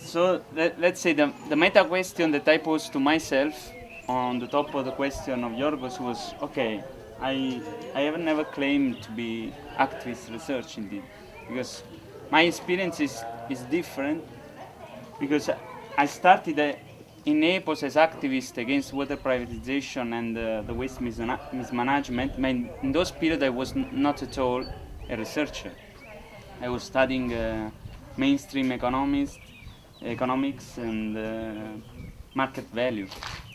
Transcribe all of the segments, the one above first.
So let's say the meta question that I posed to myself on the top of the question of Yorgos was, okay, I have never claimed to be activist research indeed, because my experience is different, because I started in Naples as activist against water privatization and the waste mismanagement. In those periods I was not at all a researcher. I was studying mainstream economics and market value.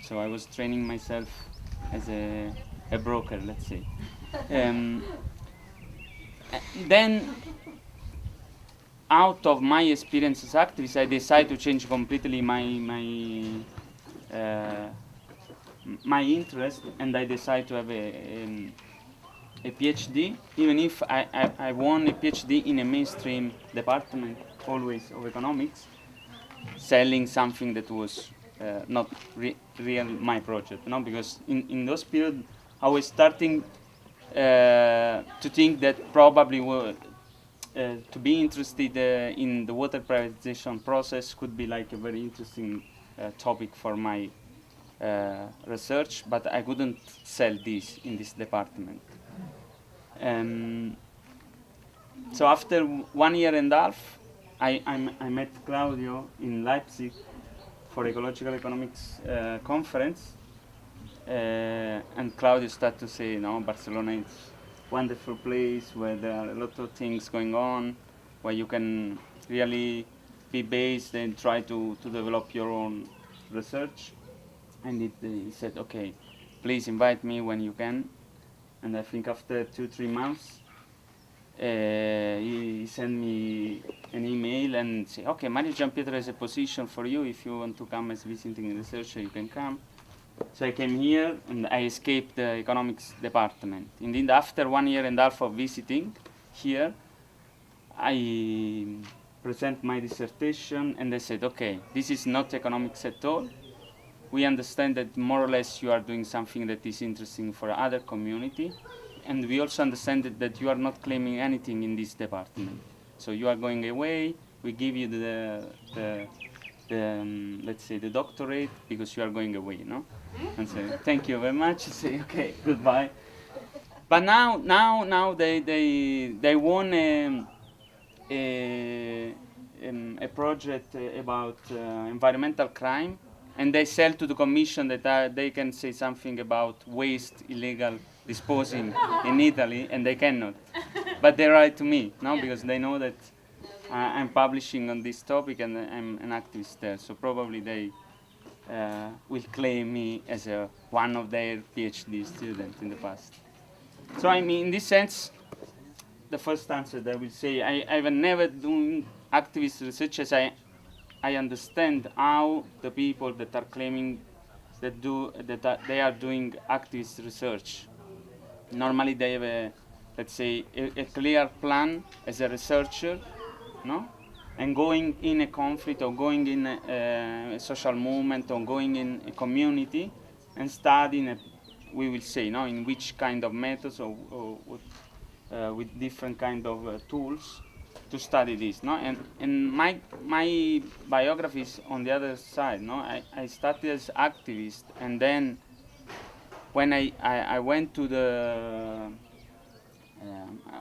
So I was training myself as a broker, let's say. Um, then, out of my experience as activist, I decided to change completely my interest, and I decided to have a PhD, even if I won a PhD in a mainstream department, always of economics, selling something that was not real my project, no? Because in those periods I was starting to think that probably to be interested in the water privatization process could be like a very interesting topic for my research, but I couldn't sell this in this department. So after 1 year and a half, I met Claudio in Leipzig for ecological economics conference, and Claudio started to say, no, Barcelona is a wonderful place where there are a lot of things going on, where you can really be based and try to develop your own research. And he said, okay, please invite me when you can. And I think after 2-3 months, he sent me an email and said, okay, Mario Giampietro has a position for you. If you want to come as visiting researcher, you can come. So I came here and I escaped the economics department. Indeed, after 1 year and a half of visiting here, I present my dissertation and they said, okay, this is not economics at all. We understand that more or less you are doing something that is interesting for other community, and we also understand that you are not claiming anything in this department. So you are going away, we give you the let's say the doctorate because you are going away, no? And say, thank you very much, say, okay, goodbye. But now they won a project about environmental crime, and they sell to the commission that they can say something about waste illegal disposing in Italy, and they cannot. But they write to me, no, because they know that I'm publishing on this topic and I'm an activist there. So probably they will claim me as one of their PhD students in the past. So I mean, in this sense, the first answer that I will say, I've never done activist research as I understand how the people that are claiming that they are doing activist research. Normally they have let's say a clear plan as a researcher, no? And going in a conflict or going in a social movement or going in a community and studying, we will say, no, in which kind of methods or with different kind of tools to study this, no? And my biography is on the other side, no? I started as activist, and then when I went to the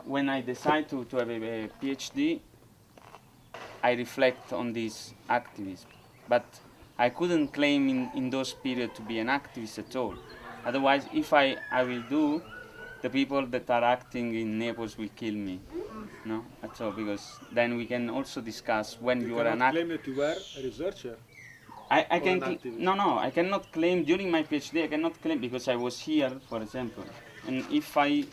when I decided to have a PhD, I reflect on this activism, but I couldn't claim in those periods to be an activist at all. Otherwise, if I will do, the people that are acting in Naples will kill me. No, at all, because then we can also discuss when you are an activist. Claim that you were a researcher. I can I cannot claim during my PhD. I cannot claim because I was here, for example. And if I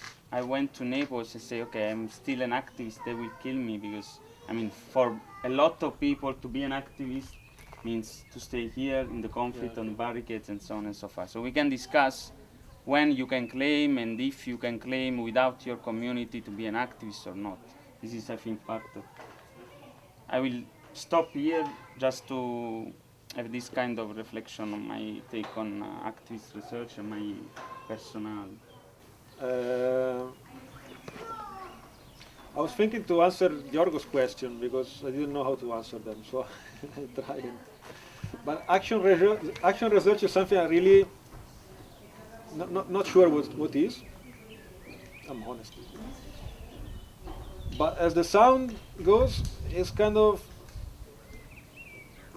went to Naples and say, okay, I'm still an activist, they will kill me because I mean, for a lot of people to be an activist means to stay here in the conflict on barricades and so on and so forth. So we can discuss when you can claim and if you can claim without your community to be an activist or not. This is, I think, part of. I will stop here just to have this kind of reflection on my take on activist research and my personal. I was thinking to answer Giorgo's question because I didn't know how to answer them, so I tried. But action research is something I really not sure what is. I'm honest. But as the sound goes, it's kind of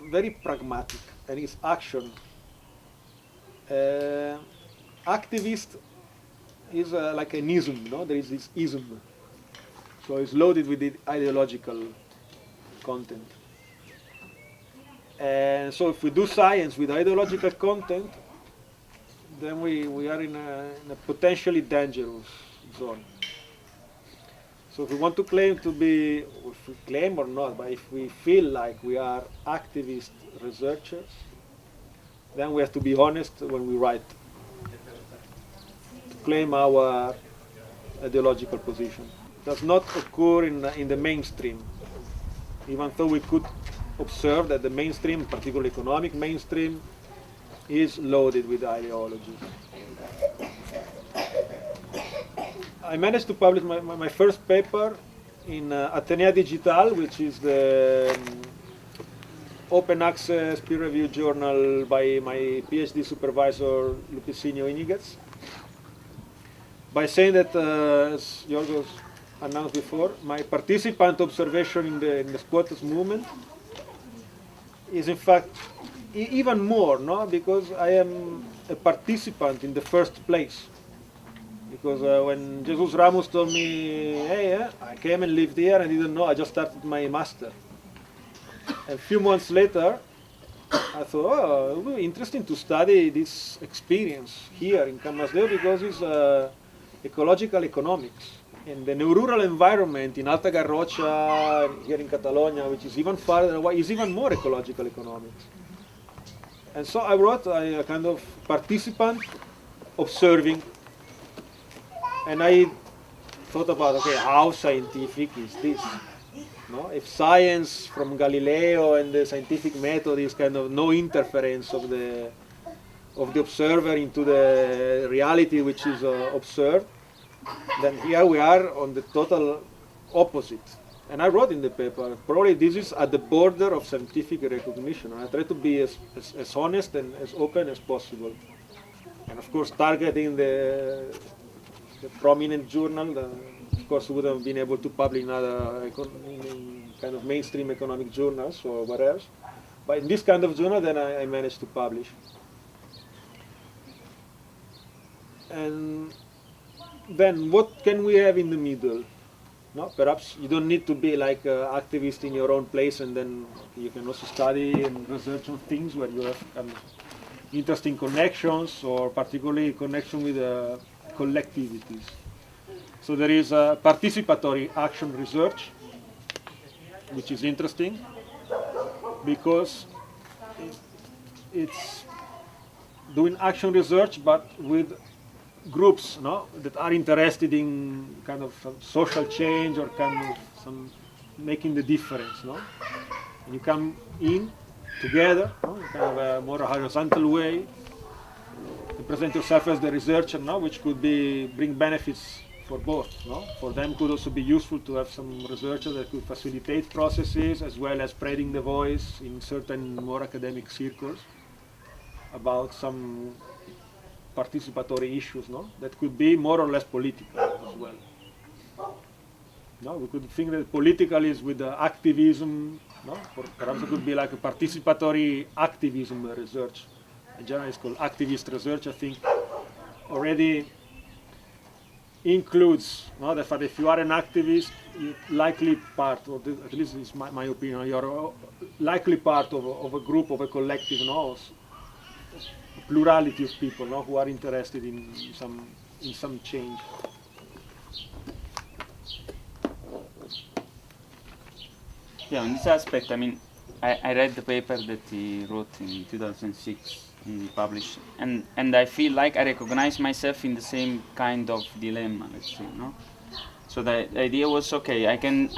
very pragmatic, and it's action. Activist is like an ism, no? There is this ism. So it's loaded with the ideological content. And so if we do science with ideological content, then we are in a potentially dangerous zone. So if we want to claim to be, if we claim or not, but if we feel like we are activist researchers, then we have to be honest when we write, to claim our ideological position. It does not occur in the mainstream, even though we could observe that the mainstream, particularly economic mainstream, is loaded with ideology. I managed to publish my first paper in Atenea Digital, which is the open access peer-reviewed journal by my PhD supervisor, Lupicinio Iniguez, by saying that, as Giorgos announced before, my participant observation in the squatters movement is in fact even more, no? Because I am a participant in the first place. Because when Jesus Ramos told me, hey, I came and lived here and didn't know, I just started my master. A few months later, I thought, oh, it would be interesting to study this experience here in Can Mas Deu because it's ecological economics. And the rural environment in Alta Garrocha, here in Catalonia, which is even farther away, is even more ecological economics. And so I wrote a kind of participant observing. And I thought about, okay, how scientific is this? No? If science from Galileo and the scientific method is kind of no interference of the observer into the reality which is observed, then here we are on the total opposite. And I wrote in the paper, probably this is at the border of scientific recognition. And I try to be as honest and as open as possible. And of course, targeting the prominent journal, of course, would have been able to publish in other kind of mainstream economic journals or what else. But in this kind of journal, then I managed to publish. And then what can we have in the middle? No, perhaps you don't need to be like an activist in your own place, and then you can also study and research on things where you have interesting connections, or particularly connection with collectivities. So there is a participatory action research, which is interesting because it's doing action research but with groups, no, that are interested in kind of some social change or kind of some making the difference, no? And you come in together, no, in kind of a more horizontal way. You present yourself as the researcher, no, which could bring benefits for both, no? For them, could also be useful to have some researchers that could facilitate processes as well as spreading the voice in certain more academic circles about some participatory issues, no? That could be more or less political as well. No, we could think that political is with the activism, no? Or perhaps it could be like a participatory activism research. In general, it's called activist research. I think already includes, no, the fact that if you are an activist, you're likely part, or at least it's my opinion, you're likely part of a group, of a collective, no? Plurality of people, no, who are interested in some change. Yeah, on this aspect, I mean, I read the paper that he wrote in 2006 and he published, and I feel like I recognize myself in the same kind of dilemma, let's say, no? So the idea was, okay, I can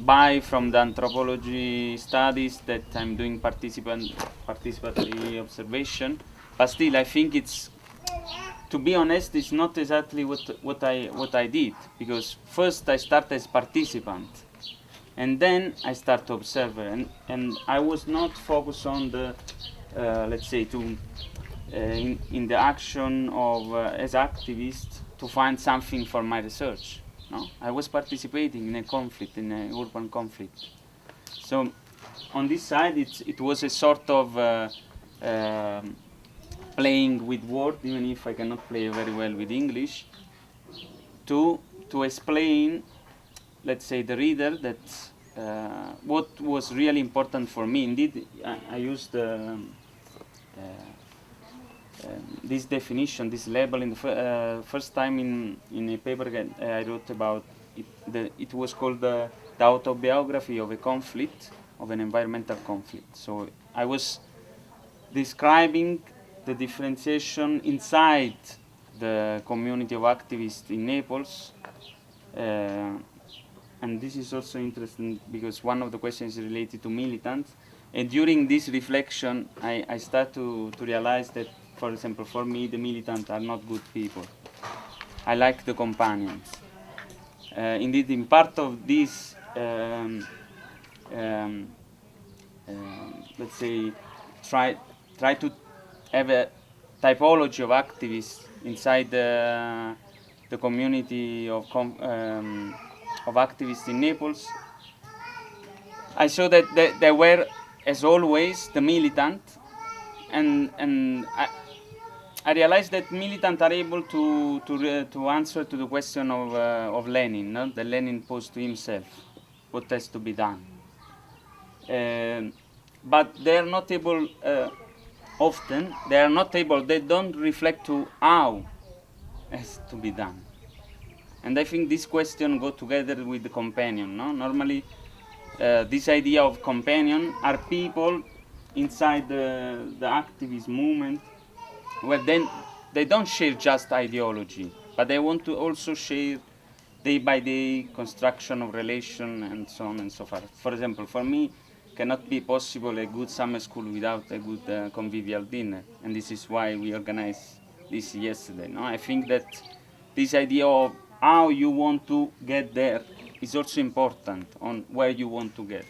buy from the anthropology studies that I'm doing participatory observation, but still I think it's to be honest, it's not exactly what I did, because first I started as participant, and then I start to observe, and I was not focused on the let's say in the action of as activist to find something for my research. No, I was participating in a conflict, in an urban conflict. So on this side, it was a sort of playing with words, even if I cannot play very well with English, to explain, let's say, the reader that what was really important for me. Indeed, I used this definition, this label, in the first time in a paper I wrote about it. It was called the autobiography of a conflict, of an environmental conflict. So I was describing the differentiation inside the community of activists in Naples. And this is also interesting because one of the questions is related to militants. And during this reflection, I start to realize that, for example, for me, the militants are not good people. I like the companions. Indeed, in part of this, let's say, try to have a typology of activists inside the community of activists in Naples. I saw that there were, as always, the militant, and I realized that militants are able to answer to the question of Lenin, no? That Lenin posed to himself, what has to be done. But they are not able, often, they don't reflect to how has to be done. And I think this question go together with the companion, no? Normally, this idea of companion are people inside the activist movement where then they don't share just ideology, but they want to also share day by day construction of relation and so on and so forth. For example, for me, cannot be possible a good summer school without a good convivial dinner, and this is why we organized this yesterday. No? I think that this idea of how you want to get there is also important on where you want to get.